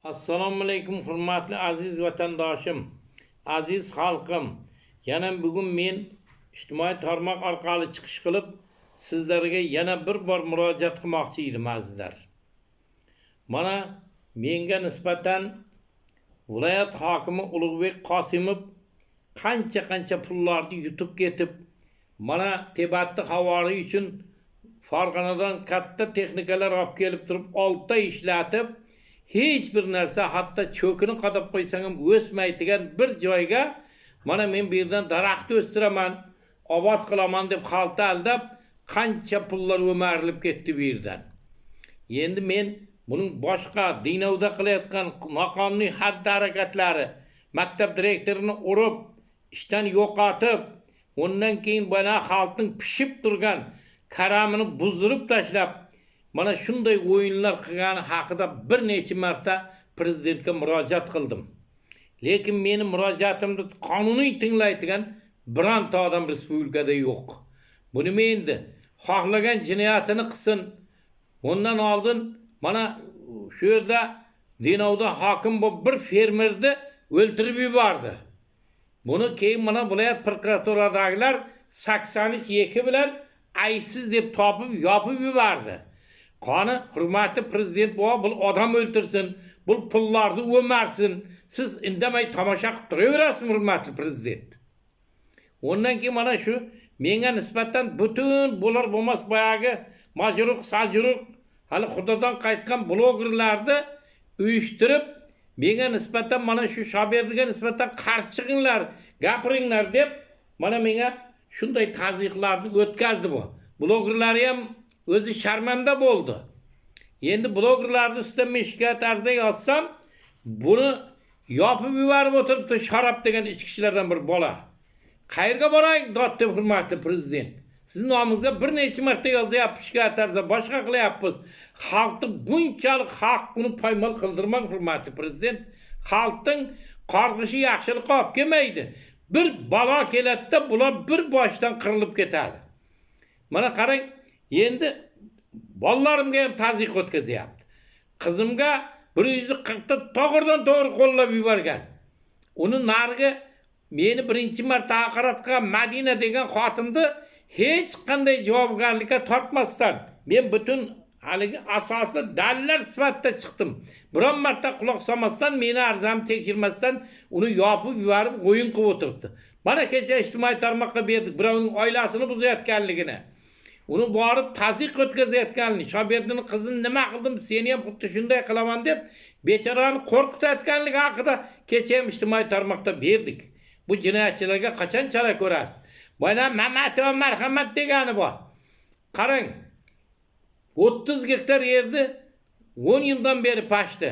Assalomu alaykum hurmatli aziz vatandoshim, aziz xalqim. Yana bugun men ijtimoiy tarmoq orqali chiqish qilib sizlarga yana bir bor murojaat qilmoqchi edim azizlar. Mana menga nisbatan viloyat hokimi Ulug'bek Qosimov qancha pullarni yutib ketib, mana Tebatni havari uchun Farg'onadan katta texnikalar olib kelib turib 6 oy ishlatib, hech bir narsa, hatto cho'kini qadab qo'ysang ham o'smaydigan bir joyga mana men bu yerdan daraxt o'stiraman, obod qilaman deb xalta aldab qancha pullar o'marilib ketdi bu yerdan. Endi men buning boshqa Dinovda qilayotgan noqonuniy xatti harakatlari, maktab direktorini urib, ishdan yo'qotib, ondan keyin bana xalqning pishib turgan karamini buzdirib tashlab, mana shunday o'yinlar qilgani haqida bir necha marta prezidentga murojaat qildim. Lekin meni murojaatimni qonuniy tinglaydigan bironta odam respublikada yo'q. Buni men endi xohlagan jinoyatini qilsin. Ondan oldin mana shu yerda Dinovda hokim bu bir fermerni o'ltirib yubordi. Buni keyin mana viloyat prokuraturadagilar 82 bilan aybsiz deb topib yopib yubordi. Qani hurmatli prezident bu odam o'ltirsin, bu pullarni o'marsin. Siz indamay tomosha qilib turaverasiz hurmatli prezident. Ondan keyin mana shu menga nisbatan butun bular bo'lmas boyagi majruq, sajruq, hali xudodan qaytgan blogerlarni uyushtirib, menga nisbatan mana shu Shoberdiga nisbatan qarshi chiqinglar, gapiringlar deb mana menga shunday tazyiqlarni o'tkazdi bu. Blogerlar ham o'zi sharmanda bo'ldi. Endi blogerlarning ustidan men shikoyat ariza yozsam, buni yopib yuborib o'tiribdi Sharob degan ichki ishlardan bir bola. Qayerga boraylik dod deb hurmatli prezident. Siz nomingizga bir necha marta yozyapmiz shikoyat ariza, boshqa qilyapmiz. Xalqni bunchalik haq buni poymol qildirmang hurmatli prezident. Xalqning qarg'ishi yaxshilikqa olib kelmaydi. Bir balo keladi, bular bir boshdan qirilib ketadi. Mana qarang, endi bolalarimga ham tazyiq o'tkazyapti. Qizimga 140 ta to'g'ridan to'g'ri qo'llab yuborgan. Uni narigi meni birinchi marta haqorat qilgan Madina degan xotinni hech qanday javobgarlikka tortmasdan men butun haligi asosli dalillar sifatida chiqdim. Biron marta quloq solmasdan, meni arzamni tekshirmasdan uni yopib yuborib o'yin qilib o'tiribdi. Mana kecha ijtimoiy tarmoqqa berdik, birovning oilasini buzayotganligini, uni borib tazyiq o'tkazayotganligini, Shoberdining qizini nima qildim, seni ham xuddi shunday qilaman deb bechorani qo'rqitayotganligi haqida kecha ham ijtimoiy tarmoqda berdik. Bu jinoyatchilarga qachon chora ko'rasiz? Mana Mamatova marhamat degani bor. Qarang, 30 gektar yerni 10 yildan beri pashdi.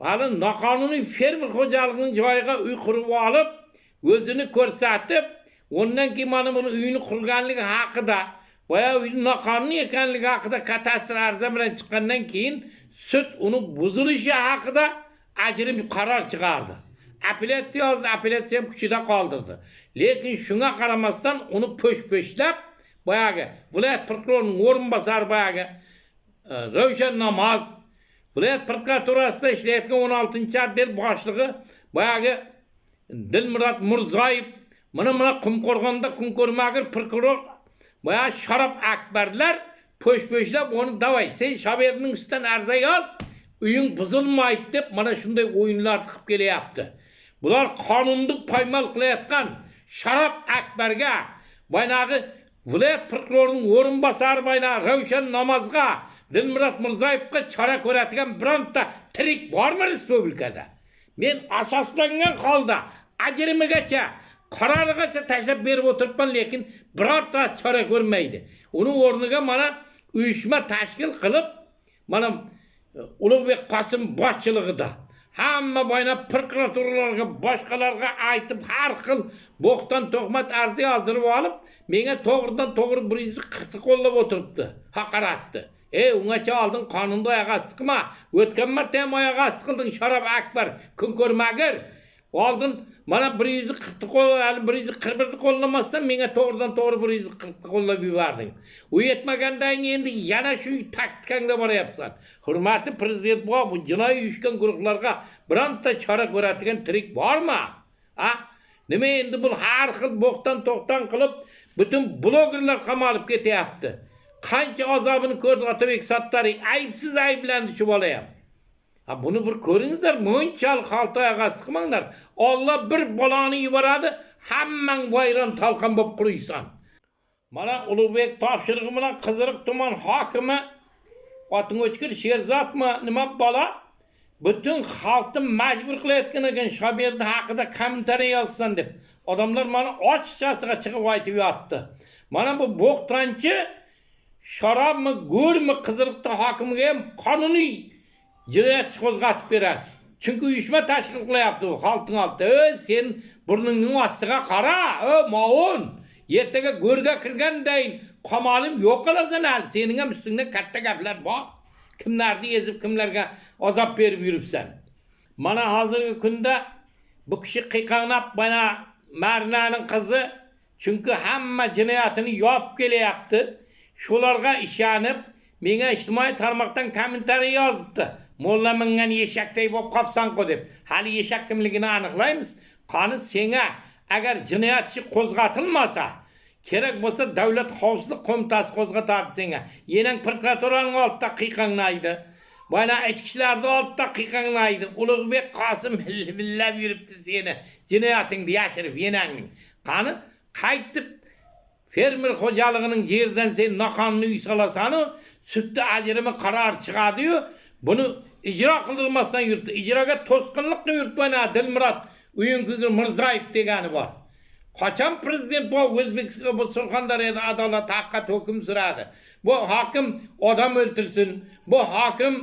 Hali noqonuniy fermer xo'jaligining joyiga uy qurib olib, o'zini ko'rsatib, ondan keyin mana buni uyini qurganligi haqida, boya uyning noqonuniy ekanligi haqida kadastr ariza bilan chiqqandan keyin sud uni buzilishi haqida ajrim qaror chiqardi. Apellyatsiya yozdi, apellyatsiya ham kuchida qoldirdi. Lekin shunga qaramasdan uni po'sh-po'shlab boyagi viloyat prokurorining o'rinbosari boyagi Ravshan Namoz, viloyat prokuraturasida ishlayotgan 16-otdel boshlig'i boyagi Dilmurod Murzoyev, mana Qumqo'rg'onda kun ko'rmagir prokuror boya Sharob Akbarlar po'sh-po'shlab uni davay, sen Shoberdining ustidan ariza yoz, uying buzilmaydi deb mana shunday o'yinlar qilib kelyapti. Bular qonunni poymol qilayotgan Sharob Akbarga, boyagi viloyat prokurorining o'rinbosari boyagi Ravshan Namozga, Dilmurod Murzoyevga chora ko'radigan bironta tirik bormi respublikada? Men asoslangan holda ajrimigacha, qarorigacha tashlab berib o'tiribman, lekin birorta chora ko'rmaydi. Uning o'rniga mana uyushma tashkil qilib, mana Ulug'bek Qosim boshchiligida hamma boyna prokuraturalarga, boshqalarga aytib har xil bo'xton to'qmat arza yozdirib olib, menga to'g'ridan to'g'ri 140 qo'llab o'tiribdi, haqoratni. Ungacha oldin qonunda oyoq osti qilma. O'tgan marta ham oyoq osti qilding Sharob Akbar, kun ko'rmagir. Oldin Mana 140 qo'l, hali 141 qo'llamasdan menga to'g'ridan-to'g'ri 140 qo'llab yubording. U yetmagandan endi yana shu taktikangda boryapsan. Hurmatli prezident, bu jinoiy uyushgan guruhlarga bironta chora ko'radigan trik bormi? Ha? Nima endi bu har xil bo'xtan to'xtan qilib butun blogerlar qamalib ketyapti. Qancha azobini ko'rdi Otabek Sattoriy, aybsiz ayblandi shu bola ham. Ha, bunu bir ko'ringizlar, mo'nchalik xaltaga qasd qilmanglar. Alloh bir bolani yuboradi, hammang vayron talqon bo'lib quriysan. Mana Ulug'bek topshirig'i bilan Qiziriq tuman hokimi oting o'chkir Sherzodmi nima bola butun xalqni majbur qilayotgan ekan shu yerda haqida kommentariy yozsan deb. Odamlar mana ochiqchasiga chiqib aytib yotdi. Mana bu bo'xtonchi sharobmi, go'rmi Qiziriqda hokimiga ham qonuniy jinoyat qo'zg'atib berasiz. Chunki uyushma tashkil qilyapti u xalqning oldida. Sen burningning ostiga qara, ma'un. Ertaga go'rga kirgandayin qamolim yo'q qilasan hali. Sening ham ustingda katta gaplar bor. Kimlarni ezib, kimlarga azob berib yuribsan. Mana hozirgi kunda bu kishi qiqanab mana Marnaning qizi, chunki hamma jinoyatini yopib kelyapti. Shularga ishonib, menga ijtimoiy tarmoqdan kommentariy yozibdi. Molla mingan eshakday bo'lib qopsan-ku deb. Hali eshak kimligini aniqlaymiz. Qani senga agar jinoyat ishi qo'zg'atilmasa, kerak bo'lsa davlat xavfsizlik qo'mitasi qo'zg'atadi senga. Yenang prokuraturaning oldida qiqanlaydi. Mana ichki ishlarning oldida qiqanlaydi. Ulug'bek Qosim billab yuribdi seni jinoyatingni yashirib yenangning. Qani qaytib fermer xo'jaligining yerdan sen noqonuniy uy solasan-u, sudda ajrimi qaror chiqadi-yu, bunu ijro qildirmasdan yuribdi. Ijroga to'sqinlik qilib yuribdi mana Dilmurod Uyinkugur Mirzayev degani bor. Qachon prezident bu O'zbekistonga bu Surxondaryoda adolat haqqat hukm suradi. Bu hokim odam o'ltirsin, bu hokim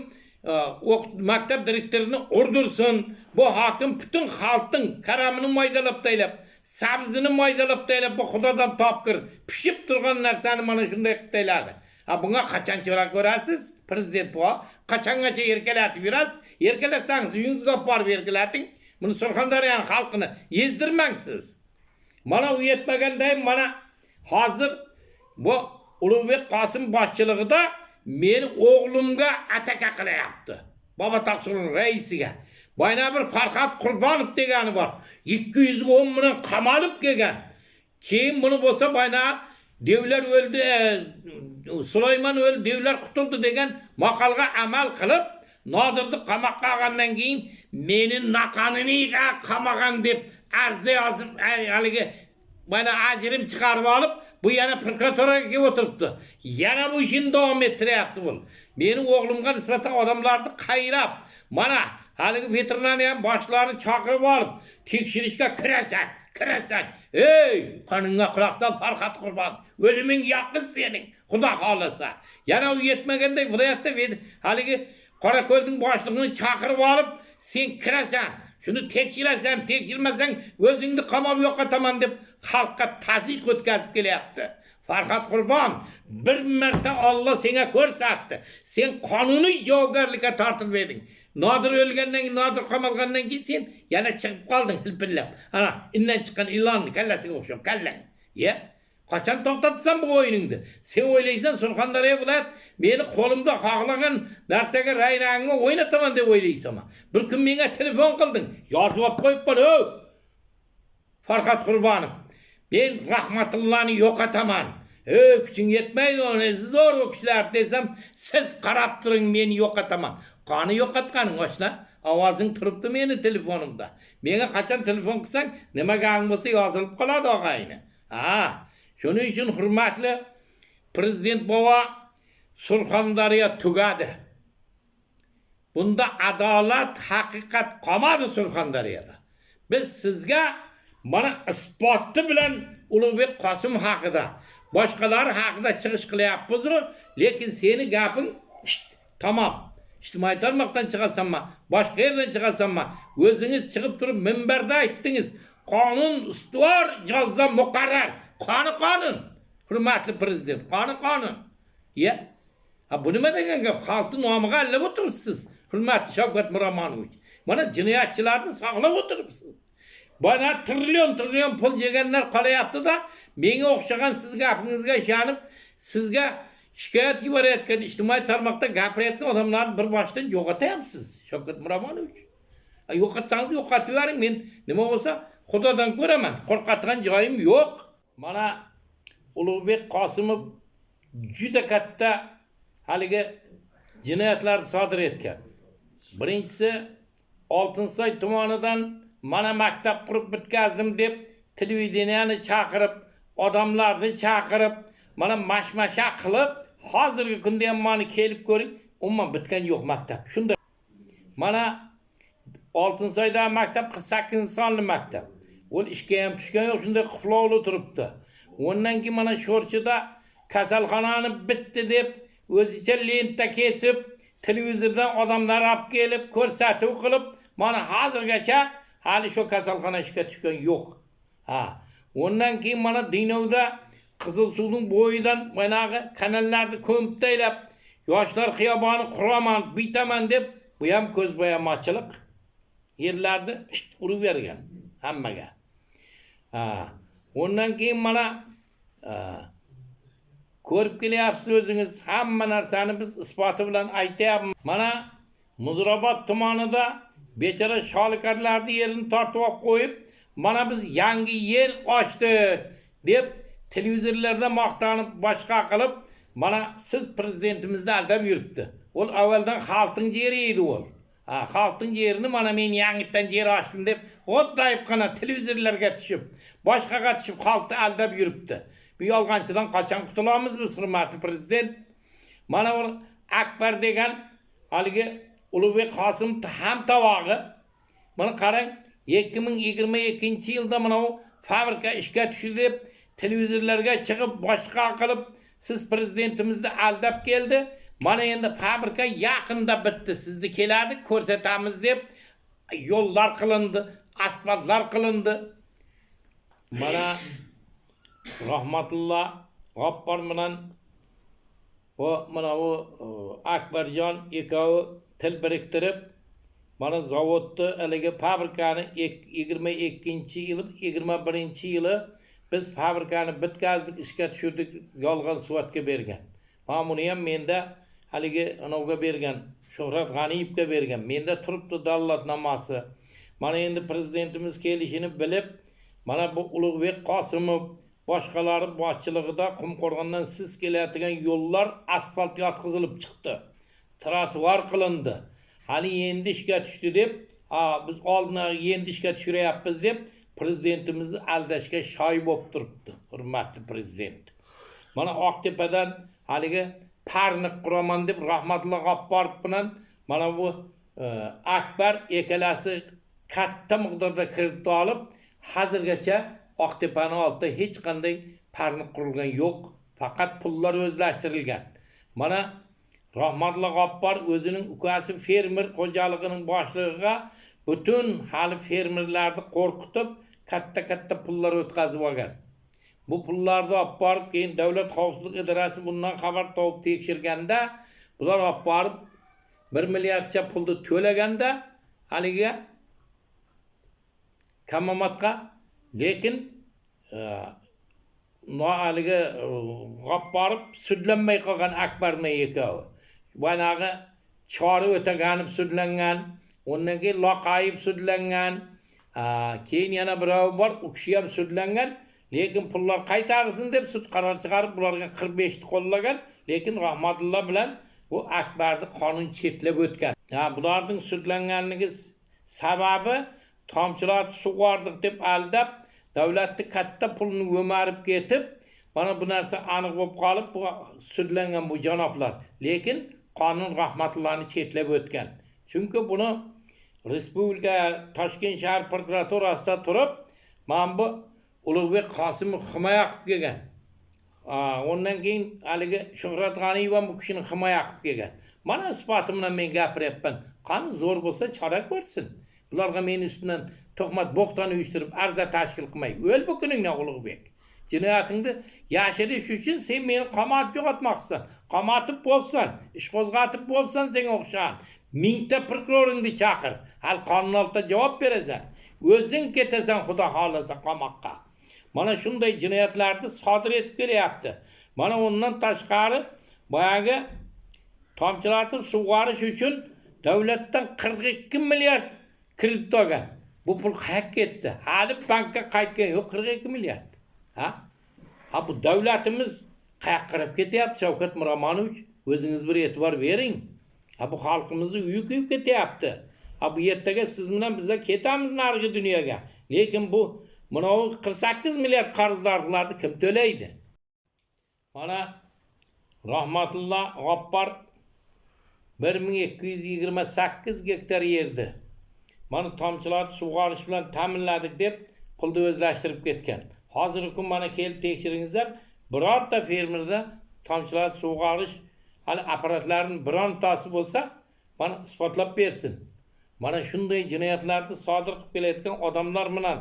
maktab direktorini o'ldirsin, bu hokim butun xalqning karamini maydalab taylab, sabzini maydalab taylab bu Xudodan topqir pishib turgan narsani mana shunday qilib tayladi. Ha, bunga qachon chora ko'rasiz? Prezident bu qachongacha erkalatib yurasiz? Erkalatsangiz uyingizga olib borib erkalating. Bunu Surxondaryoning xalqini ezdirmangsiz. Mana u yetmaganday mana hozir bu Ulug'bek Qosim boshchiligida meni o'g'limga ataka qilyapti. Bobo Taqsurning raisiga. Bayna bir Farhod Qurbonov degani bor. 210 million qamalib kelgan. Keyin buni bo'lsa bayna devlar o'ldi, Sulaymon o'ldi, devlar qutuldi degan maqolga amal qilib, Nodirni qamoqqa olgandan keyin meni naqoniniga qamagan deb arza yozib, haligi mana ajrim chiqarib olib, bu yana prokuraturaga kelib o'tiribdi. Yana bu ishini davom ettiryapti bu. Meni o'g'limga nisbatan odamlarni qayrab, mana haligi veterinariya boshlarini chaqirib olib, tekshirishga kirasan. Ey, qonunga quloq sol Farhod Qurbon. O'liming yaqin sening, Xudo xolasa. Yana u yetmaganday viloyatda haligi Qorako'lning boshlig'ini chaqirib olib, sen kirasan. Shuni tekshirasan, tekshirmasang o'zingni qamab yo'qotaman deb xalqqa tazyiq o'tkazib kelyapti. Farhod Qurbon, bir marta Alloh senga ko'rsatdi. Sen qonuniy javobgarlikka tortilmading. Nodir o'lgandan keyin, Nodir qamalgandan keyin sen yana chiqib qolding hilpillab. Ana, indan chiqqan ilonni kallasiga o'xshab kallang. Ya, qachon to'xtatsan bu o'yiningni? Sen o'ylaysan Surxondaryo viloyat meni qo'limda xohlagan narsaga rayrangni o'ynataman deb o'ylaysanmi? Bir kun menga telefon qilding, yozib olib qo'yib qol. Farhod Qurbonov, men rahmatullohni yo'qotaman. Kuching yetmaydi, o'ni zo'r o'qishlar desam, siz qarab turing, meni yo'qotaman. Qani yo'qotganing oshna? Ovozing turibdi meni telefonimda. Menga qachon telefon qilsang, nimaganing bo'lsa yozilib qoladi og'ayni. Ha, shuning uchun hurmatli prezident bova, Surxondaryo tugadi. Bunda adolat, haqiqat qolmadi Surxondaryoda. Biz sizga mana isboti bilan Ulug'bek Qosim haqida, boshqalar haqida chiqish qilyapmiz, lekin seni gaping tamom. İjtimoiy tarmoqdan chiqasanmi, boshqa yerdan chiqasanmi, o'zingiz chiqib turib minbarda aytdingiz. Qonun ustuvor, jazo muqarrar. Qonun. Hurmatli prezident, qonun. Ya. Ha, bu nima degan gap? Xalqning nomiga allab o'tiribsiz. Hurmatli Shavkat Miromonovich. Mana jinoyatchilarni saqlab o'tiribsiz. Bana trilyon pul yeganlar qolayapti da menga o'xshagan siz gapingizga ishonib sizga shikoyat yuborayotgan ijtimoiy tarmoqda gapirayotgan odamlarni bir boshdan yo'qotyapsiz Shavkat Miromonovich. Yo'qotsangiz yo'qotib yuboring, men nima bo'lsa Xudodan ko'raman. Qo'rqadigan joyim yo'q. Mana Ulug'bek Qosimov juda katta haligi jinoyatlarni sodir etgan. Birinchisi Oltinsoy tumanidan mana maktab qurib bitkazdim deb televideniyani chaqirib, odamlarni chaqirib, mana mashmasha qilib, hozirgi kunda ham meni kelib ko'ring, umuman bitgan yo'q maktab. Shunda mana Oltinsoyda maktab 48-sonli maktab. Ol ishga ham tushgan yo'q, shunday quflovli turibdi. Ondan keyin mana Sho'rchida kasalxonani bitdi deb o'zicha lenta kesib, televizordan odamlar olib kelib, ko'rsatuv qilib, mana hozirgacha hali shu kasalxona ishga tushgan yo'q. Ondan keyin mana Dinovda Qizilsuvning bo'yidan managi kanallarni ko'mib taylab, yoshlar xiyoboni quraman, bitaman deb, bu ham ko'zbo'yamachilik. Yerlarni urib bergan hammaga. Ondan keyin mana ko'rib kelyapsiz o'zingiz, hamma narsani biz isboti bilan aytayapmiz. Mana Muzrabot tumanida bechara sholikarlarni yerini tortib olib qo'yib, mana biz yangi yer ochdik deb televizorlarda maqtanib boshqa qilib, mana siz prezidentimizni aldab yuribdi. Ol avvaldan xalqning yeri edi ol. Xalqning yerini mana men yangidan yer ochdim deb g'oddayib qana televizorlarga tushib, boshqaga tushib xalqni aldab yuribdi. Bu yolg'onchidan qachon qutulamiz biz, hurmatli prezident? Mana bu Akbar degan haligi Ulug'bek Qosim ham tavog'i. Mana qarang, 2022-yilda mana bu fabrika ishga tushdi deb televizorlarga chiqib boshqa qilib siz prezidentimizni aldab keldi. Mana endi fabrika yaqinda bitdi. Sizni keladi, ko'rsatamiz deb yo'llar qilindi, asfaltlar qilindi. Mana Rahmatulloh G'oppar bilan mana bu Akbarjon ikkovi til biriktirib, mana zavodni haligi fabrikani 22-yili, 21-yili biz fabrikani bitkazdik, ishga tushirdik, yolg'on suvatga bergan. Mana buni ham menda haligi anovga bergan, Shuhrat G'aniyevga bergan. Menda turibdi dallotnomasi. Mana endi prezidentimiz kelishini bilib, mana bu Ulug'bek Qosimov boshqalari boshchiligida Qumqo'rg'ondan siz kelayotgan yo'llar asfalt yotqizilib chiqdi. Trotuar qilindi. Hali endi ishga tushdi deb, biz oldin endi ishga tushiryapmiz deb prezidentimizni aldashga shoy bo'lib turibdi, hurmatli prezident. Mana Oqtepadan haligi parniq quraman deb Rahmatulloh G'opparov bilan mana bu Akbar ekalasi katta miqdorda kredit olib, hozirgacha Oqtepani oldida hech qanday parniq qurilgan yo'q, faqat pullar o'zlashtirilgan. Mana Rahmatulloh G'opparov o'zining ukasi fermer xo'jaligining boshlig'iga butun hali fermerlarni qo'rqitib, katta pullar o'tkazib olgan. Bu pullarni olib borib, keyin Davlat xavfsizlik idorasi bundan xabar topib tekshirganda, bular olib borib 1 milliardcha pulni to'laganda haliga Kamamatga, lekin haligi G'opparov sudlanmay qolgan Akbarning ikkovi. Banaga chora o'taganib sudlangan, undan keyin Loqayev sudlangan, keyin yana birov bor, u kishi ham sudlangan. Lekin pullar qaytarilsin deb sud qaror chiqarib, bularga 45 ni qo'llagan, lekin Rahmatulloh bilan bu Akbarni qonun chetlab o'tgan. Bularning sudlanganligi sababi tomchilatib sug'ordik deb aldab, davlatni katta pulni o'marib ketib, mana bu narsa aniq bo'lib qolib, bu sudlangan bu janoblar. Lekin qonun Rahmatullohni chetlab o'tgan. Chunki buni Respublika Toshkent shahar prokuraturasida turib, mana bu Ulug'bek Qosimov himoya qilib kelgan. Ondan keyin haligi Shuhrat G'aniyev ham bu kishini himoya qilib kelgan. Mana isboti bilan men gapiryapman. Qani zo'r bo'lsa chora ko'rsin. Bularga men ustidan tuhmat bo'xton uyushtirib arza tashkil qilmay. O'l bu kuningdan Ulug'bek. Jinoyatingni yashirish uchun sen meni qamatib yo'qotmoqsan. Qamatib bo'lsan, ish qo'zg'atib bo'lsan, senga o'xshan. 1000 ta prokuroringni chaqir. Hal qonun oldida javob berasan. O'zing ketasan xudo xolasa qamoqqa. Mana shunday jinoyatlarni sodir etib kelyapti. Mana ondan tashqari boyagi tomchilatib sug'orish uchun davlatdan 42 milliard kredit olgan. Bu pul qayerga ketdi? Hali bankka qaytgan yo'q 42 milliard. Ha bu davlatimiz qayerga qarab ketyapti Shavkat Miromonovich? O'zingiz bir e'tibor bering. Ha bu xalqimizni uyi kuyib ketyapti. Ha bu ertaga siz bilan bizlar ketamiz narigi dunyoga. Lekin bu mana 48 milliard qarzlarni kim to'laydi? Mana rahmatulloh G'oppar 1228 gektar yerdi. Mana tomchilatib sug'orish bilan ta'minladik deb pulni o'zlashtirib ketgan. Hozirgi kun mana kelib tekshiringizlar, birorta fermerda tomchilatib sug'orish hali apparatlarning birontasi bo'lsa, mana isbotlab bersin. Mana shunday jinoyatlarni sodir qilib kelayotgan odamlar bilan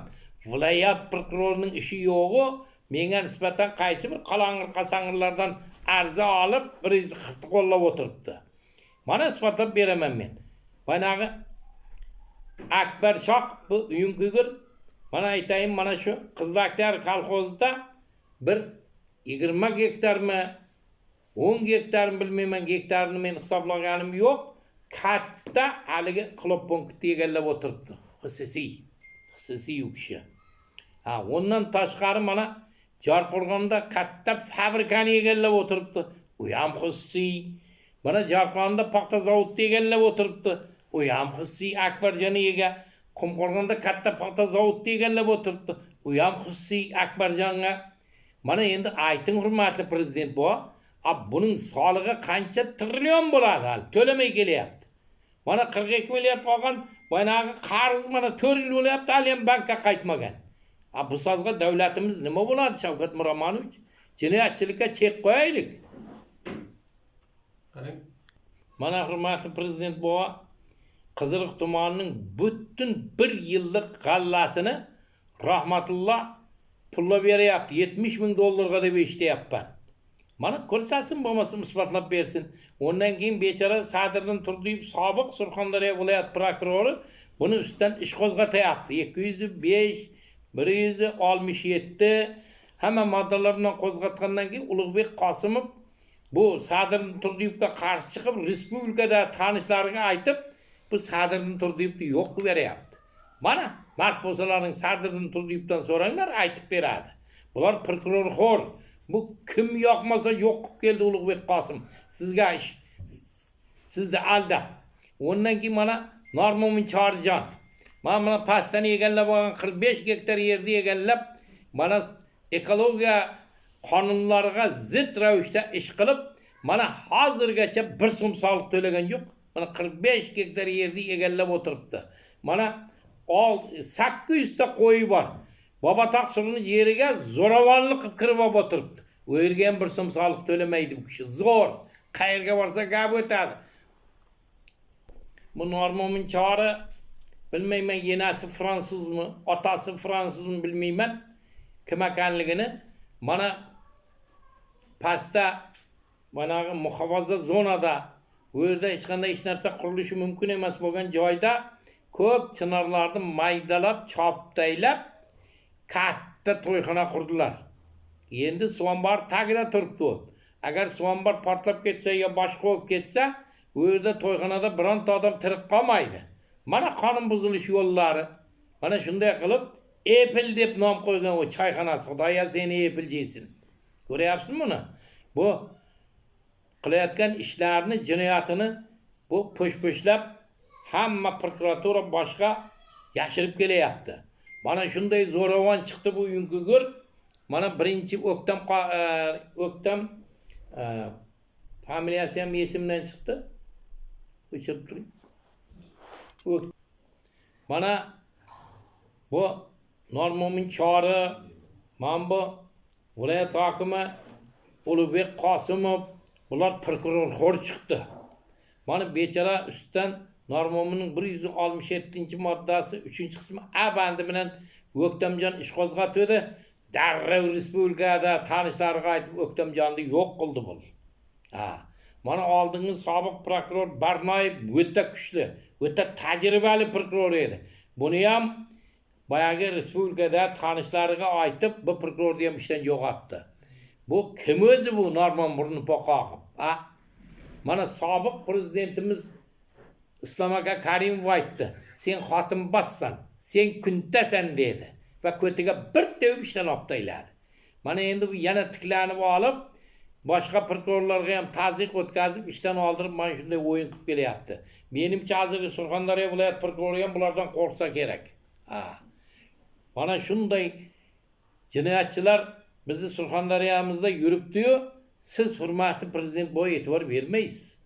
viloyat prokurorining ishi yo'g'i, menga nisbatan qaysi bir qalang'ir qasang'irlardan arza olib, birizni qirti qo'llab o'tiribdi. Mana isbotlab beraman men. Mana Akbar Shoh bu Uyunkugur, mana aytayim, mana shu Qizlaktar kolxozida bir 20 gektarmi 10 gektarmi bilmayman, gektarni men hisoblaganim yo'q. Katta haligi qilib punktni egallab o'tiribdi. Xususiy u kishi. Ondan tashqari mana Jarqo'rg'onda katta fabrikani egallab o'tiribdi. U ham xususiy. Mana Jarqo'rg'onda paxta zavodini egallab o'tiribdi. U ham xususiy. Akbarjoniga Qumqo'rg'onda katta paxta zavodini egallab o'tiribdi. U ham xususiy Akbarjonga. Mana endi ayting hurmatli prezident bu, buning solig'i qancha trillion bo'ladi hali to'lamay kelyapti. Mana 42 milliard olgan, bunaqa qarz mana 4 yil bo'lyapti, hali ham bankka qaytmagan. Bu sozga davlatimiz nima bo'ladi Shavkat Miromonovich? Jinoyatchilikka chek qo'yaylik. Qarang. Mana hurmatli prezident bu Qiziriq tumanining butun 1 yillik g'allasini rahmatulloh pullab beryapti. 70 ming dollarga deb eshityapman. Mana ko'rsatsin, bo'lmasam isbotlab bersin. Ondan keyin bechora Sadriddin Turdiyev sobiq Surxondaryo viloyat prokurori buni ustidan ish qo'zg'atyapti. 205 167 hamma moddalar bilan qo'zg'atgandan keyin Ulug'bek Qosimov bu Sadriddin Turdiyevga qarshi chiqib respublikada tanishlariga aytib, bu Sadriddin Turdiyevni yo'q qilib beryapti. Mana mard bo'lsalaring Sadriddin Turdiyevdan so'ranglar, aytib beradi. Bular prokuror xor. Bu kim yoqmasa yo'q qilib keldi Ulug'bek Qosim. Sizga ish. Sizni aldab. Ondan keyin mana Normo'min Chorjon. Mana pastani egallab olgan 45 gektar yerni egallab, mana ekologiya qonunlariga zid ravishda ish qilib, mana hozirgacha 1 so'm soliq to'lagan yo'q. Mana 45 gektar yerni egallab o'tiribdi. Mana 800 ta qo'yi bor. Bobo Taqsirning yeriga zo'ravonlik qilib kirib o'tiribdi. U yerga ham 1 so'm soliq to'lamaydi bu kishi. Zo'r. Qayerga borsa gap o'tadi. Bu Normo'min Chori bilmayman, yenasi fransuzmi, otasi fransuzmi bilmayman, kim ekanligini. Mana pastda mana muhofaza zonada, u yerda hech qanday ish narsa qurilishi mumkin emas bo'lgan joyda ko'p chinorlarni maydalab, choptaylab katta to'yxona qurdilar. Endi Suvanbar tagida turibdi u. Agar Suvanbar portlab ketsa yo boshqa bo'lib ketsa, u yerda to'yxonada bironta odam tirik qolmaydi. Mana qonun buzilish yo'llari. Mana shunday qilib Apple deb nom qo'ygan o choyxonasi. Xudoya seni Apple yeysin. Ko'ryapsizmi buni? Bu qilayotgan ishlarni, jinoyatini bu po'sh-po'shlab hamma prokuratura boshqa yashirib kelyapti. Mana shunday zo'ravon chiqdi bu Uyunkugur. Mana birinchi O'ktam familiyasi ham esimdan chiqdi. O'chirib turing. Mana bu Normo'min Chori, mana bu viloyat hokimi Ulug'bek Qosimov, bular prokuror xor chiqdi. Mana bechora ustidan Normo'minning 167-moddasi 3-qismi A bandi bilan O'ktamjon ish qo'zg'atdi. Darrov respublikada tanishlariga aytib O'ktamjonni yo'q qildi bu. Mana oldingi sobiq prokuror Barnoyev o'ta kuchli, o'ta tajribali prokuror edi. Buni ham bayağı respublikada tanışlarına aytıp bu prokuror diye işten yo'qotdi. Bu kim o'zi bu Norman burni poqoqib? Ha? Mana sobiq prezidentimiz Islom aka Karimov aytdi. Sen xotin bassan, sen kuntasan dedi. Va ko'tiga bir tövbe ishdan olib tashladi. Mana endi bu yana tiklanib olib, boshqa prokurorlarga ham tazyiq o'tkazib, ishdan oldirib, mana shunday o'yin qilib kelyapti. Menimcha hozir Surxondaryo viloyat prokurori ham bulardan qo'rqsa kerak. Ha. Mana shunday jinoyatchilar bizni Surxondaryomizda yuribdi-yu, siz hurmatli prezident bo'yi e'tibor bermaysiz.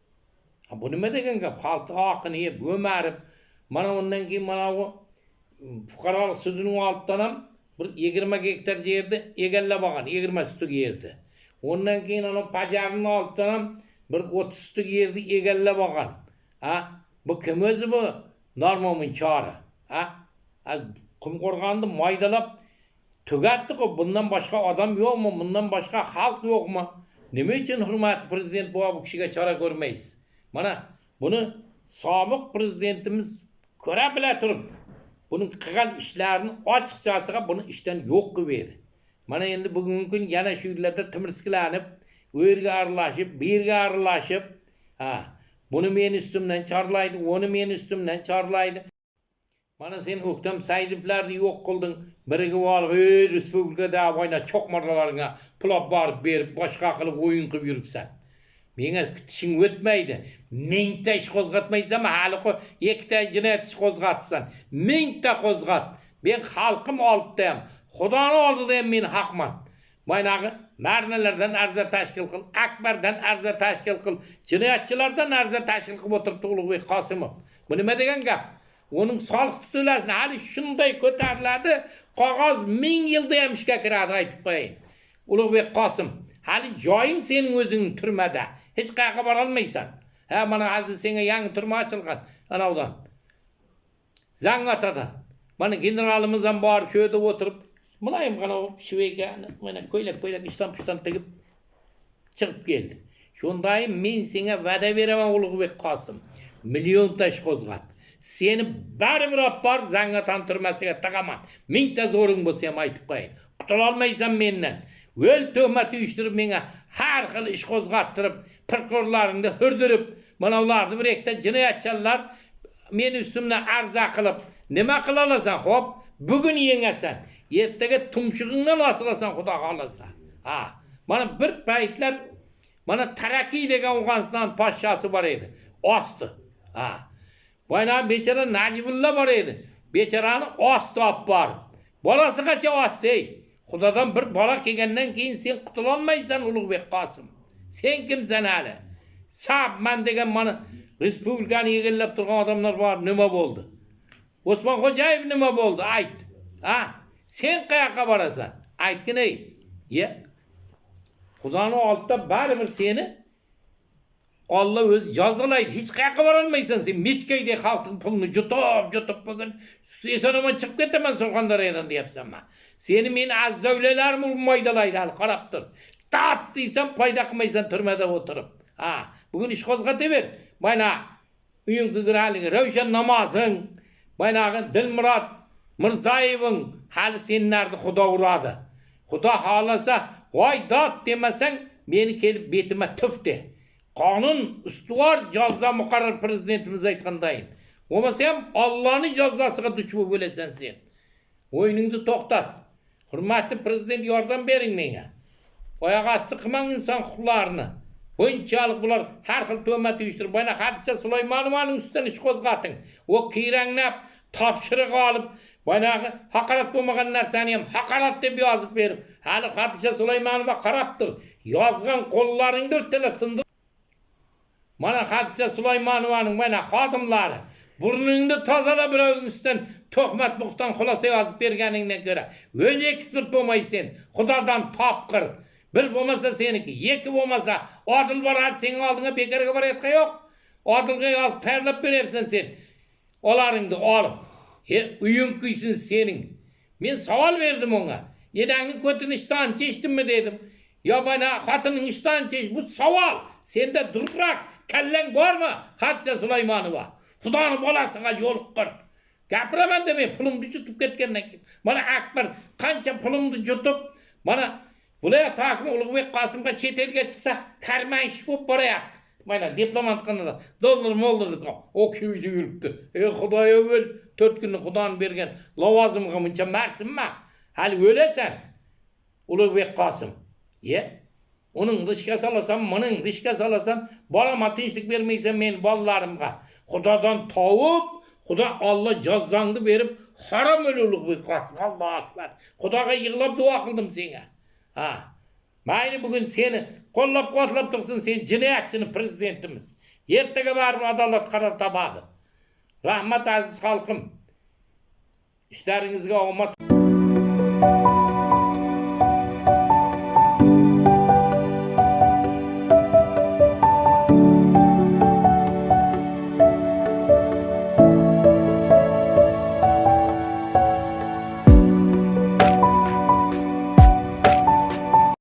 Bu nima degan gap? Xalqning haqini yeb, o'marib, mana undan keyin mana bu fuqarolik sudining oldidan ham bir 20 gektar yerni egallab olgan, 20 sutug yerdi. Ondan keyin ana pajarning oldidan ham bir 30 sutug yerni egallab olgan. Ha? Bu kim o'zi bu? Normomin chori. Ha? Qumqo'rg'onni maydalab tugatdi-ku. Bundan boshqa odam yo'qmi? Bundan boshqa xalq yo'qmi? Nima uchun hurmatli prezident bu kishiga chora ko'rmaysiz? Mana buni sobiq prezidentimiz ko'ra bila turib, buning qilgan ishlarini ochiqchasiga buni ishdan yo'q qilib berdi. Mana endi bugungi kun yana shu yerlarda timirskilanib, u yerga aralashib, bu yerga aralashib, buni men ustimdan chorlaydi, uni men ustimdan chorlaydi. Mana sen O'ktam Saidovlarni yo'q qilding, biriga olib, respublikada oyna cho'qmarlaringga pulab borib berib, boshqa qilib o'yin qilib yuribsan. Menga kutishing o'tmaydi. Mingta ish qo'zg'atmaysanmi? Hali ikkita jinoyat ish qo'zg'atsan. Mingta qo'zg'at. Men xalqim oldida ham, Xudoni oldida ham men haqman. Maynaga marnalardan arza tashkil qil, Akbardan arza tashkil qil, jinoyatchilardan arza tashkil qilib o'tiribdi Ulug'bek Qosimov. Bu nima degan gap? Onun soliq tutulasini hali shunday ko'tariladi, qog'oz 1000 yilda ham ishga kiradi, aytib qo'yayin. Ulug'bek Qosim, hali joying sening o'zing turmada. Hech qayerga bora olmaysan. Ha, mana hozir senga yangi turma ochilgan anavdan. Zangotadan. Mana generalimiz ham borib shu yerda o'tirib, mulayim qana shivega, mana ko'ylak ishdan tegib chiqib keldi. Shunday men senga va'da beraman Ulug'bek Qosim. Million tash qo'zg'at. Seni baribir olib borib Zangotan turmasiga taqaman. Mingta zo'ring bo'lsa ham aytib qo'yayin. Qutula olmaysan mendan. O'l tuhmat uyushtirib menga har xil ish qo'zg'attirib, prokurorlaringni hurdirib, mana ularni bir ikkita jinoyatchilar men ustimdan arza qilib, nima qila olasan? Xo'p, bugun yengasan, ertaga tumshug'ingdan osilasan, xudo xolasa. Ha, mana bir paytlar mana Tarakiy degan Afg'oniston podshosi bor edi. Osdi. Ha. Bayna bechara Najibulla bor edi. Bechorani osdi olib borib. Bolasi qacha osdi. Xudodan bir bola kelgandan keyin sen qutula olmaysan Ulug'bek Qosim. Sen kimsan hali? Sabman degan mana respublikani egallab turgan odamlar bor, nima bo'ldi? Osmon Xo'jayev nima bo'ldi? Ayt. Ha? Sen qayoqqa borasan? Aytgin ey. Ye. Xudoning oldida baribir seni Allah o'zi jazolaydi. Hech qayerga bora olmaysan sen. Mechkaydek xalqning pulini jutib bugun esonaman chiqib ketaman Surxondaryodan deyapsanmi? Seni men azzavlalarim maydalaydi hali qarab tur. Tat deysan foyda qilmaysan turmada o'tirib. Ha, bugun ish qo'zg'ataver. Mana uying qig'raligi, Ravshan namozing, mana Dilmurod Mirzayeving hali senlarni Xudo uradi. Xudo xolasa, voy dod demasang, meni kelib betima tuf de. Qonun ustuvor jazo muqarrar prezidentimiz aytganday. Bo'lmasa ham Allohning jazosiga duch bo'lib o'lasan sen. O'yiningni to'xtat. Hurmatli prezident yordam bering menga. Oyoq osti qilmang inson huquqlarini. Bunchalik bular har xil tuhmat uyushtirib, mana Hadisa Sulaymonovaning ustidan ish qo'zg'ating. O qiyranglab, topshiriq olib, mana haqorat bo'lmagan narsani ham haqorat deb yozib berib, hali Hadisa Sulaymonova qarab tur. Yozgan qo'llaringni o'ttilar sindir. Mana Hadisa Sulaymonovaning mana xodimlari burningni tozalab birovning ustidan tuhmat buxton xulosa yozib berganingdan ko'ra, o'l ekspert bo'lmaysan. Xudodan topqir. Bir bo'lmasa seniki, ikki bo'lmasa Odil boradi sening oldinga bekarga borayotgan yo'q. Odilga yozib tayyorlab beryapsan sen. Olaringni olib. Uying kuysin sening. Men savol berdim unga. Yedangni ko'tini ishton chechdimmi dedim. Yo bana xotining ishton chech. Bu savol. Senda durqroq kallang bormi? Hadisa Sulaymonova. Xudoni bolasiga yo'liqqir. Gapiraman demey pulumni jutib ketgandan keyin. Mana Akbar qancha pulumni jutib, mana viloyat hokimi Ulug'bek Qosimga chet elga chiqsa, karmansh bo'lib boryapti. Mana diplomatxonada dollar o kuyda yuribdi. Xudoyo o'l, 4 kunni Xudoning bergan lavozimga muncha marsinma. Hali o'lasan. Ulug'bek Qosim. Uning dishga salasan, mening dishga salasan, bolama tinchlik bermaysan men bolalarimga. Xudodan tovib, Xudo Allah jazongni berib, harom Ulug'bek Qosim. Allohu akbar. Xudoga yig'lab duo qildim senga. Mayli bugun seni qo'llab-quvvatlab tursin, sen jinoyatchini prezidentimiz. Ertaga baribir adolat qaror topadi. Rahmat aziz xalqim. İşlaringizga omad.